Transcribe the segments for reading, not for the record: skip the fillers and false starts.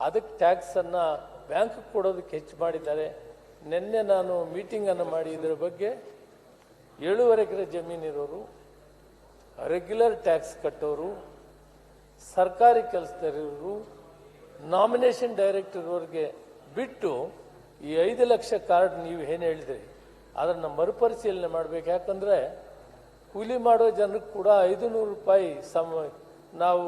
ಅದಕ್ಕೆ ಟ್ಯಾಕ್ಸನ್ನು ಬ್ಯಾಂಕ್ ಕೊಡೋದಕ್ಕೆ ಹೆಚ್ಚು ಮಾಡಿದ್ದಾರೆ. ನಿನ್ನೆ ನಾನು ಮೀಟಿಂಗನ್ನು ಮಾಡಿ ಇದರ ಬಗ್ಗೆ 7.5 ಎಕರೆ ಜಮೀನಿರೋರು, ರೆಗ್ಯುಲರ್ ಟ್ಯಾಕ್ಸ್ ಕಟ್ಟೋರು, ಸರ್ಕಾರಿ ಕೆಲಸದಲ್ಲಿರೋರು, ನಾಮಿನೇಷನ್ ಡೈರೆಕ್ಟರ್ವರೆಗೆ ಬಿಟ್ಟು ಈ 5 ಲಕ್ಷ ಕಾರ್ಡ್ ನೀವು ಏನು ಹೇಳಿದ್ರಿ ಅದನ್ನು ಮರುಪರಿಶೀಲನೆ ಮಾಡಬೇಕು. ಯಾಕಂದರೆ ಕೂಲಿ ಮಾಡೋ ಜನರಿಗೆ ಕೂಡ 500 ರೂಪಾಯಿ ನಾವು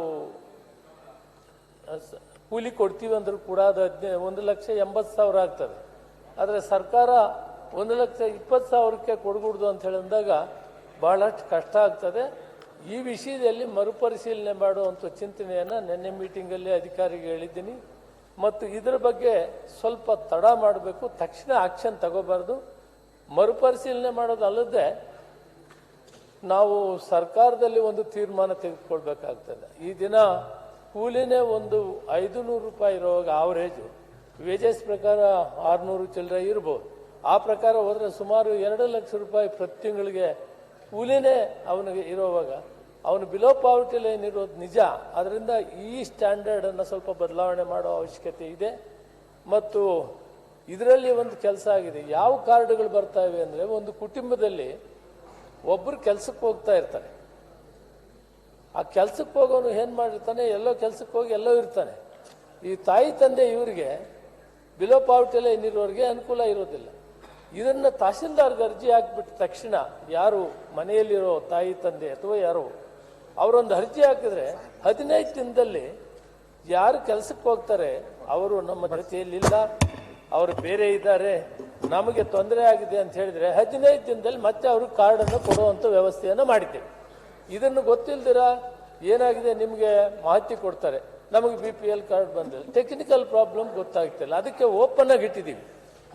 ಕೂಲಿ ಕೊಡ್ತೀವಿ ಅಂದರೂ ಕೂಡ ಅದು 1,80,000 ಆಗ್ತದೆ. ಆದರೆ ಸರ್ಕಾರ 1,20,000ಕ್ಕೆ ಕೊಡಕೂಡ್ದು ಅಂತ ಹೇಳಿದಾಗ ಭಾಳಷ್ಟು ಕಷ್ಟ ಆಗ್ತದೆ. ಈ ವಿಷಯದಲ್ಲಿ ಮರುಪರಿಶೀಲನೆ ಮಾಡುವಂಥ ಚಿಂತನೆಯನ್ನು ನಿನ್ನೆ ಮೀಟಿಂಗಲ್ಲಿ ಅಧಿಕಾರಿಗೆ ಹೇಳಿದ್ದೀನಿ. ಮತ್ತು ಇದರ ಬಗ್ಗೆ ಸ್ವಲ್ಪ ತಡ ಮಾಡಬೇಕು, ತಕ್ಷಣ ಆಕ್ಷನ್ ತಗೋಬಾರ್ದು. ಮರುಪರಿಶೀಲನೆ ಮಾಡೋದಲ್ಲದೆ ನಾವು ಸರ್ಕಾರದಲ್ಲಿ ಒಂದು ತೀರ್ಮಾನ ತೆಗೆದುಕೊಳ್ಬೇಕಾಗ್ತದೆ. ಈ ದಿನ ಕೂಲಿನೇ ಒಂದು 500 ರೂಪಾಯಿ ಇರುವಾಗ ಆವರೇಜು ವೇಜಸ್ ಪ್ರಕಾರ 600 ಚಿಲ್ಲರೆ ಇರ್ಬೋದು. ಆ ಪ್ರಕಾರ ಹೋದರೆ ಸುಮಾರು 2 ಲಕ್ಷ ರೂಪಾಯಿ ಪ್ರತಿ ತಿಂಗಳಿಗೆ ಕೂಲಿನೇ ಅವನಿಗೆ ಇರೋವಾಗ ಅವನು ಬಿಲೋ ಪಾವರ್ಟಿ ಲೈನ್ ಇರೋದು ನಿಜ. ಅದರಿಂದ ಈ ಸ್ಟ್ಯಾಂಡರ್ಡನ್ನು ಸ್ವಲ್ಪ ಬದಲಾವಣೆ ಮಾಡೋ ಅವಶ್ಯಕತೆ ಇದೆ. ಮತ್ತು ಇದರಲ್ಲಿ ಒಂದು ಕೆಲಸ ಆಗಿದೆ. ಯಾವ ಕಾರ್ಡ್ಗಳು ಬರ್ತಾ ಇವೆ ಅಂದರೆ, ಒಂದು ಕುಟುಂಬದಲ್ಲಿ ಒಬ್ಬರು ಕೆಲಸಕ್ಕೆ ಹೋಗ್ತಾ ಇರ್ತಾರೆ. ಆ ಕೆಲಸಕ್ಕೆ ಹೋಗೋನು ಏನು ಮಾಡಿರ್ತಾನೆ, ಎಲ್ಲೋ ಕೆಲಸಕ್ಕೆ ಹೋಗಿ ಎಲ್ಲೋ ಇರ್ತಾನೆ. ಈ ತಾಯಿ ತಂದೆ ಇವರಿಗೆ ಬಿಲೋ ಪಾವರ್ಟಿ ಲೈನ್ ಇರೋರಿಗೆ ಅನುಕೂಲ ಇರೋದಿಲ್ಲ. ಇದನ್ನು ತಹಸೀಲ್ದಾರ್ಗೆ ಅರ್ಜಿ ಹಾಕಿಬಿಟ್ಟ ತಕ್ಷಣ ಯಾರು ಮನೆಯಲ್ಲಿರೋ ತಾಯಿ ತಂದೆ ಅಥವಾ ಯಾರೋ ಅವರೊಂದು ಅರ್ಜಿ ಹಾಕಿದ್ರೆ 15 ದಿನದಲ್ಲಿ ಯಾರು ಕೆಲಸಕ್ಕೆ ಹೋಗ್ತಾರೆ ಅವರು ನಮ್ಮ ಜೊತೆಯಲ್ಲಿಲ್ಲ, ಅವರು ಬೇರೆ ಇದ್ದಾರೆ, ನಮಗೆ ತೊಂದರೆ ಆಗಿದೆ ಅಂತ ಹೇಳಿದರೆ 15 ದಿನದಲ್ಲಿ ಮತ್ತೆ ಅವರು ಕಾರ್ಡನ್ನು ಕೊಡುವಂಥ ವ್ಯವಸ್ಥೆಯನ್ನು ಮಾಡಿದ್ದೇವೆ. ಇದನ್ನು ಗೊತ್ತಿಲ್ದಿರ ಏನಾಗಿದೆ ನಿಮಗೆ ಮಾಹಿತಿ ಕೊಡ್ತಾರೆ, ನಮಗೆ BPL ಕಾರ್ಡ್ ಬಂದಿಲ್ಲ, ಟೆಕ್ನಿಕಲ್ ಪ್ರಾಬ್ಲಮ್ ಗೊತ್ತಾಗ್ತಿಲ್ಲ. ಅದಕ್ಕೆ ಓಪನ್ ಆಗಿ ಇಟ್ಟಿದ್ದೀವಿ.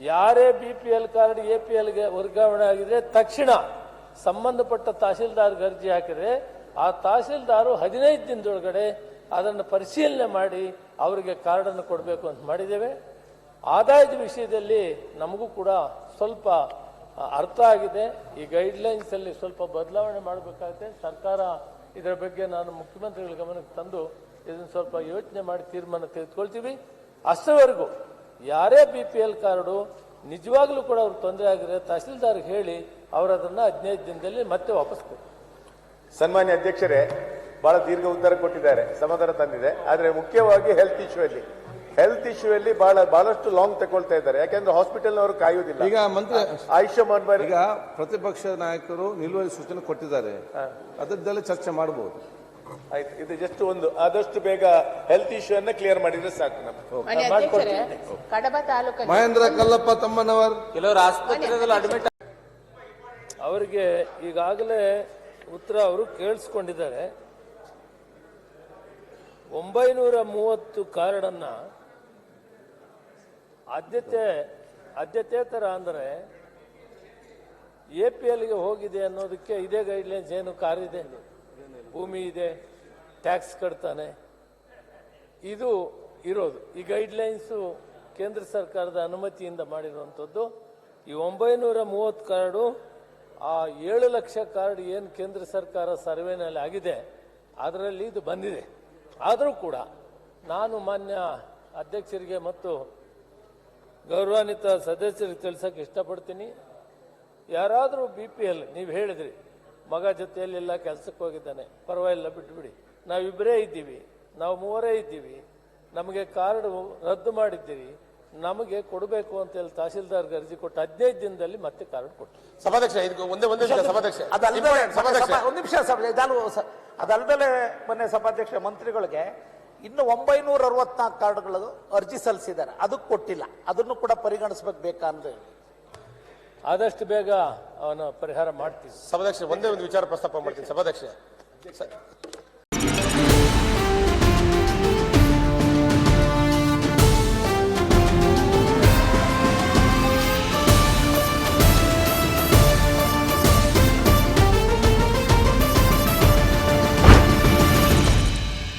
ಯಾರೇ BPL ಕಾರ್ಡ್ APLಗೆ ವರ್ಗಾವಣೆ ಆಗಿದ್ರೆ ತಕ್ಷಣ ಸಂಬಂಧಪಟ್ಟ ತಹಸೀಲ್ದಾರ್ಗೆ ಅರ್ಜಿ ಹಾಕಿದ್ರೆ ಆ ತಹಸೀಲ್ದಾರು 15 ದಿನದೊಳಗಡೆ ಅದನ್ನು ಪರಿಶೀಲನೆ ಮಾಡಿ ಅವರಿಗೆ ಕಾರ್ಡನ್ನು ಕೊಡಬೇಕು ಅಂತ ಮಾಡಿದ್ದೇವೆ. ಆದಾಯದ ವಿಷಯದಲ್ಲಿ ನಮಗೂ ಕೂಡ ಸ್ವಲ್ಪ ಅರ್ಥ ಆಗಿದೆ. ಈ ಗೈಡ್ಲೈನ್ಸಲ್ಲಿ ಸ್ವಲ್ಪ ಬದಲಾವಣೆ ಮಾಡಬೇಕಾಗುತ್ತೆ. ಸರ್ಕಾರ ಇದರ ಬಗ್ಗೆ ನಾನು ಮುಖ್ಯಮಂತ್ರಿಗಳ ಗಮನಕ್ಕೆ ತಂದು ಇದನ್ನು ಸ್ವಲ್ಪ ಯೋಚನೆ ಮಾಡಿ ತೀರ್ಮಾನ ತೆಗೆದುಕೊಳ್ತೀವಿ. ಅಷ್ಟರವರೆಗೂ ಯಾರೇ BPL ಕಾರ್ಡು ನಿಜವಾಗ್ಲೂ ಕೂಡ ಅವ್ರಿಗೆ ತೊಂದರೆ ಆಗಿದ್ರೆ ತಹಸೀಲ್ದಾರ್ಗೆ ಹೇಳಿ ಅವರು ಅದನ್ನು 15 ದಿನದಲ್ಲಿ ಮತ್ತೆ ವಾಪಸ್ ಕೊಡಿ. ಸನ್ಮಾನ್ಯ ಅಧ್ಯಕ್ಷರೇ, ಬಹಳ ದೀರ್ಘ ಉತ್ತರ ಕೊಟ್ಟಿದ್ದಾರೆ, ಸಮಾಧಾನ ತಂದಿದೆ. ಆದರೆ ಮುಖ್ಯವಾಗಿ ಹೆಲ್ತ್ ಇಶ್ಯೂ ಅಲ್ಲಿ ಬಹಳಷ್ಟು ಲಾಂಗ್ ತಗೊಳ್ತಾ ಇದ್ದಾರೆ. ಯಾಕಂದ್ರೆ ಹಾಸ್ಪಿಟಲ್ನವರು ಕಾಯುವುದಿಲ್ಲ. ಈಗ ಮಂತ್ರಿ ಆಯುಷ್ಮಾನ್ ಭಾರತ್ ಈಗ ಪ್ರತಿಪಕ್ಷ ನಾಯಕರು ನಿಲುವಳಿ ಸೂಚನೆ ಕೊಟ್ಟಿದ್ದಾರೆ, ಅದರದ್ದೆಲ್ಲ ಚರ್ಚೆ ಮಾಡಬಹುದು. ಆಯ್ತು, ಇದು ಜಸ್ಟ್ ಒಂದು ಆದಷ್ಟು ಬೇಗ ಹೆಲ್ತ್ ಇಶ್ಯೂ ಅನ್ನ ಕ್ಲಿಯರ್ ಮಾಡಿದ್ರೆ ಸಾಕು. ಕಡಬ ತಾಲೂಕು ಮಹೇಂದ್ರ ಕಲ್ಲಪ್ಪ ತಮ್ಮನವರ್ ಕೆಲವರು ಆಸ್ಪತ್ರೆಯಲ್ಲಿ ಅಡ್ಮಿಟ್ ಅವರಿಗೆ ಈಗಾಗಲೇ ಉತ್ತರ ಅವರು ಕೇಳಿಸ್ಕೊಂಡಿದ್ದಾರೆ. 930 ಕಾರ್ಡನ್ನು ಆದ್ಯತೇತರ ಅಂದರೆ APLಗೆ ಹೋಗಿದೆ ಅನ್ನೋದಕ್ಕೆ ಇದೇ ಗೈಡ್ಲೈನ್ಸ್. ಏನು ಕಾರ್ ಇದೆ, ಭೂಮಿ ಇದೆ, ಟ್ಯಾಕ್ಸ್ ಕಟ್ತಾನೆ, ಇದು ಇರೋದು. ಈ ಗೈಡ್ಲೈನ್ಸು ಕೇಂದ್ರ ಸರ್ಕಾರದ ಅನುಮತಿಯಿಂದ ಮಾಡಿರುವಂಥದ್ದು. ಈ 930 ಕಾರ್ಡು ಆ 7 ಲಕ್ಷ ಕಾರ್ಡ್ ಏನು ಕೇಂದ್ರ ಸರ್ಕಾರ ಸರ್ವೆನಲ್ಲಿ ಆಗಿದೆ ಅದರಲ್ಲಿ ಇದು ಬಂದಿದೆ. ಆದರೂ ಕೂಡ ನಾನು ಮಾನ್ಯ ಅಧ್ಯಕ್ಷರಿಗೆ ಮತ್ತು ಗೌರವಾನ್ವಿತ ಸದಸ್ಯರಿಗೆ ತಿಳಿಸೋಕೆ ಇಷ್ಟಪಡ್ತೀನಿ. ಯಾರಾದರೂ BPL ನೀವು ಹೇಳಿದ್ರಿ ಮಗ ಜೊತೆಯಲ್ಲೆಲ್ಲ ಕೆಲಸಕ್ಕೆ ಹೋಗಿದ್ದಾನೆ, ಪರವಾಗಿಲ್ಲ ಬಿಟ್ಬಿಡಿ, ನಾವಿಬ್ಬರೇ ಇದ್ದೀವಿ, ನಾವು 3 ಇದ್ದೀವಿ, ನಮಗೆ ಕಾರ್ಡ್ ರದ್ದು ಮಾಡಿದ್ದೀರಿ, ನಮಗೆ ಕೊಡಬೇಕು ಅಂತ ಹೇಳಿ ತಹಸೀಲ್ದಾರ್ಗೆ ಅರ್ಜಿ ಕೊಟ್ಟು 15 ದಿನದಲ್ಲಿ ಮತ್ತೆ ಕಾರ್ಡ್ ಕೊಟ್ಟು. ಸಭಾಧ್ಯಕ್ಷ ಅದಲ್ಲದೆ ಮೊನ್ನೆ ಸಭಾಧ್ಯಕ್ಷ ಮಂತ್ರಿಗಳಿಗೆ ಇನ್ನು 964 ಕಾರ್ಡ್ಗಳು ಅರ್ಜಿ ಸಲ್ಲಿಸಿದ್ದಾರೆ, ಅದಕ್ಕೆ ಕೊಟ್ಟಿಲ್ಲ. ಅದನ್ನು ಕೂಡ ಪರಿಗಣಿಸಬೇಕು ಬೇಕಾ ಅಂದ್ರೆ ಆದಷ್ಟು ಬೇಗ ಅವನ ಪರಿಹಾರ ಮಾಡ್ತೀವಿ. ಸಭಾಧ್ಯಕ್ಷ ಒಂದೇ ಒಂದು ವಿಚಾರ ಪ್ರಸ್ತಾಪ ಮಾಡ್ತೀನಿ. ಸಭಾಧ್ಯಕ್ಷ